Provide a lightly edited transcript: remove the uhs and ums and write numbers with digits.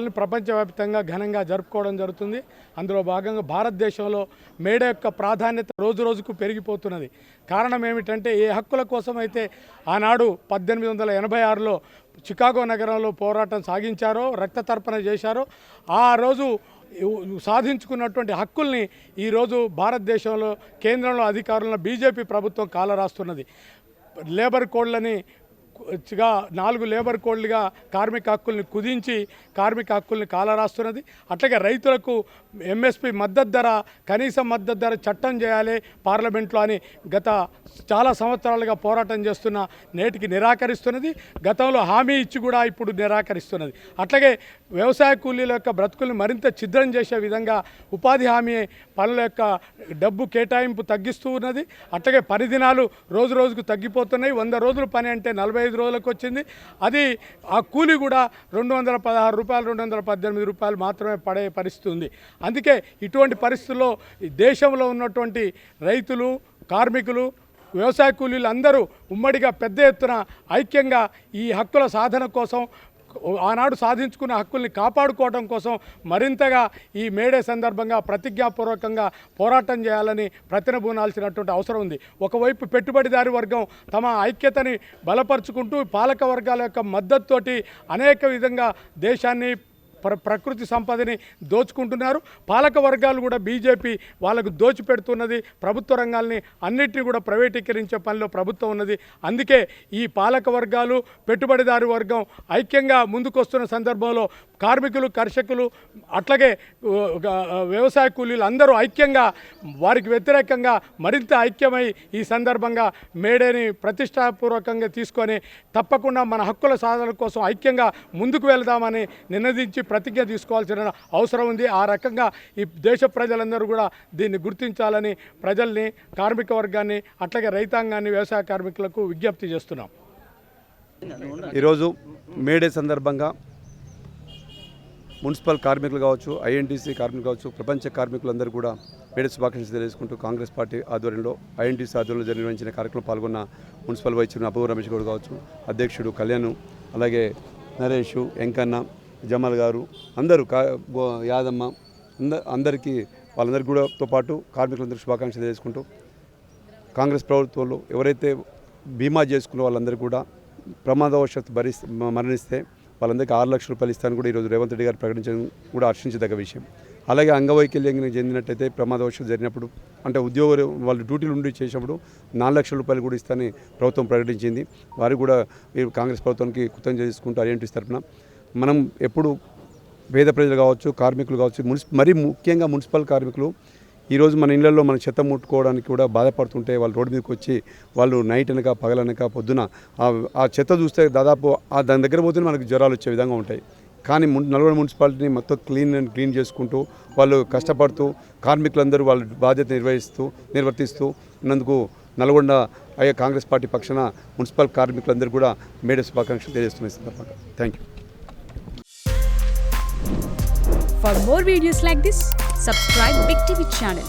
దినోత్సవాలను ప్రపంచవ్యాప్తంగా ఘనంగా జరుపుకోవడం జరుగుతుంది. అందులో భాగంగా భారతదేశంలో మేడే యొక్క ప్రాధాన్యత రోజు రోజుకు పెరిగిపోతున్నది. కారణం ఏమిటంటే ఏ హక్కుల కోసం అయితే ఆనాడు 1886లో చికాగో నగరంలో పోరాటం సాగించారో, రక్తతర్పణ చేశారో, ఆ రోజు సాధించుకున్నటువంటి హక్కుల్ని ఈరోజు భారతదేశంలో కేంద్రంలో అధికారంలో బీజేపీ ప్రభుత్వం కాలరాస్తున్నది. లేబర్ కోడ్లని 4 లేబర్ కోడ్లుగా కార్మిక హక్కుల్ని కుదించి కార్మిక హక్కుల్ని కాలరాస్తున్నది. అట్లాగే రైతులకు ఎంఎస్పి మద్దతు ధర, కనీస మద్దతు ధర చట్టం చేయాలి పార్లమెంట్లో అని గత చాలా సంవత్సరాలుగా పోరాటం చేస్తున్న నేటికి నిరాకరిస్తున్నది. గతంలో హామీ ఇచ్చి కూడా ఇప్పుడు నిరాకరిస్తున్నది. అట్లాగే వ్యవసాయ కూలీల యొక్క బ్రతుకుల్ని మరింత ఛిద్రం చేసే విధంగా ఉపాధి హామీ పనుల యొక్క డబ్బు కేటాయింపు తగ్గిస్తూ ఉన్నది. అట్లాగే పని దినాలు రోజు రోజుకు తగ్గిపోతున్నాయి. 100 రోజుల పని అంటే 45 రోజులకు వచ్చింది. అది ఆ కూలీ కూడా 216 రూపాయలు, 218 రూపాయలు మాత్రమే పడే పరిస్థితి ఉంది. అందుకే ఇటువంటి పరిస్థితుల్లో దేశంలో ఉన్నటువంటి రైతులు, కార్మికులు, వ్యవసాయ కూలీలు అందరూ ఉమ్మడిగా పెద్ద ఎత్తున ఐక్యంగా ఈ హక్కుల సాధన కోసం, ఆనాడు సాధించుకున్న హక్కుల్ని కాపాడుకోవడం కోసం మరింతగా ఈ మేడే సందర్భంగా ప్రతిజ్ఞాపూర్వకంగా పోరాటం చేయాలని ప్రతినబూనాల్సినటువంటి అవసరం ఉంది. ఒకవైపు పెట్టుబడిదారి వర్గం తమ ఐక్యతని బలపరుచుకుంటూ పాలక వర్గాల యొక్క మద్దతుతోటి అనేక విధంగా దేశాన్ని ప్రకృతి సంపదని దోచుకుంటున్నారు. పాలక వర్గాలు కూడా బీజేపీ వాళ్ళకు దోచిపెడుతున్నది. ప్రభుత్వ రంగాల్ని అన్నిటినీ కూడా ప్రైవేటీకరించే పనిలో ప్రభుత్వం ఉన్నది. అందుకే ఈ పాలక వర్గాలు, పెట్టుబడిదారు వర్గం ఐక్యంగా ముందుకొస్తున్న సందర్భంలో కార్మికులు, కర్షకులు, అట్లాగే వ్యవసాయ కూలీలు అందరూ ఐక్యంగా వారికి వ్యతిరేకంగా మరింత ఐక్యమై ఈ సందర్భంగా మేడేని ప్రతిష్టాపూర్వకంగా తీసుకొని తప్పకుండా మన హక్కుల సాధన కోసం ఐక్యంగా ముందుకు వెళదామని నినదించి ప్రతిజ్ఞ తీసుకోవాల్సిన అవసరం ఉంది. ఆ రకంగా ఈ దేశ ప్రజలందరూ కూడా దీన్ని గుర్తించాలని ప్రజల్ని, కార్మిక వర్గాన్ని, అట్లాగే రైతాంగాన్ని, వ్యవసాయ కార్మికులకు విజ్ఞప్తి చేస్తున్నాం. ఈరోజు మేడే సందర్భంగా మున్సిపల్ కార్మికులు కావచ్చు, ఐఎన్టీసీ కార్మికులు కావచ్చు, ప్రపంచ కార్మికులందరూ కూడా మేడే శుభాకాంక్షలు తెలియజేసుకుంటూ కాంగ్రెస్ పార్టీ ఆధ్వర్యంలో, ఐఎన్టీసీ ఆధ్వర్యంలో నిర్వహించిన కార్యక్రమం పాల్గొన్న మున్సిపల్ వైస్ చైర్మన్ అబ్బు రమేష్ గౌడ్ కావచ్చు, అధ్యక్షుడు కళ్యాణ్, అలాగే నరేష్, వెంకన్న, జమాల్ గారు, అందరూ యాదమ్మ, అందరికీ వాళ్ళందరికీ కూడాతో పాటు కార్మికులందరికీ శుభాకాంక్షలు తెలియజేసుకుంటూ కాంగ్రెస్ ప్రభుత్వంలో ఎవరైతే బీమా చేసుకున్న వాళ్ళందరూ కూడా ప్రమాదవశాత్తు మరణిస్తే వాళ్ళందరికీ 6 లక్షల రూపాయలు ఇస్తాను కూడా ఈరోజు రేవంత్ రెడ్డి గారు ప్రకటించడం కూడా హర్షించదగ్గ విషయం. అలాగే అంగవైకల్యం చెందినట్టయితే ప్రమాదవశాత్తు జరిగినప్పుడు, అంటే ఉద్యోగులు వాళ్ళు డ్యూటీలు ఉండి చేసినప్పుడు 4 లక్షల రూపాయలు కూడా ఇస్తానని ప్రభుత్వం ప్రకటించింది. వారికి కూడా కాంగ్రెస్ ప్రభుత్వానికి కృతజ్ఞత చేసుకుంటూ ఐఎన్టీసీ తరఫున మనం ఎప్పుడు పేద ప్రజలు కావచ్చు, కార్మికులు కావచ్చు, మరీ ముఖ్యంగా మున్సిపల్ కార్మికులు ఈరోజు మన ఇళ్లలో మన చెత్త ముట్టుకోవడానికి కూడా బాధపడుతుంటే వాళ్ళు రోడ్డు మీదకి వచ్చి వాళ్ళు నైట్ అనక పగలనక పొద్దున ఆ చెత్త చూస్తే దాదాపు దాని దగ్గర పోతే మనకు జ్వరాలు వచ్చే విధంగా ఉంటాయి. కానీ నల్గొండ మున్సిపాలిటీని మొత్తం క్లీన్ చేసుకుంటూ వాళ్ళు కష్టపడుతూ కార్మికులందరూ వాళ్ళ బాధ్యత నిర్వర్తిస్తూ ఉన్నందుకు నల్గొండ కాంగ్రెస్ పార్టీ పక్షాన మున్సిపల్ కార్మికులందరూ కూడా మేడే శుభాకాంక్షలు తెలియజేస్తున్నాయి సందర్భంగా. Thank you. For more videos like this, subscribe Big TV channel.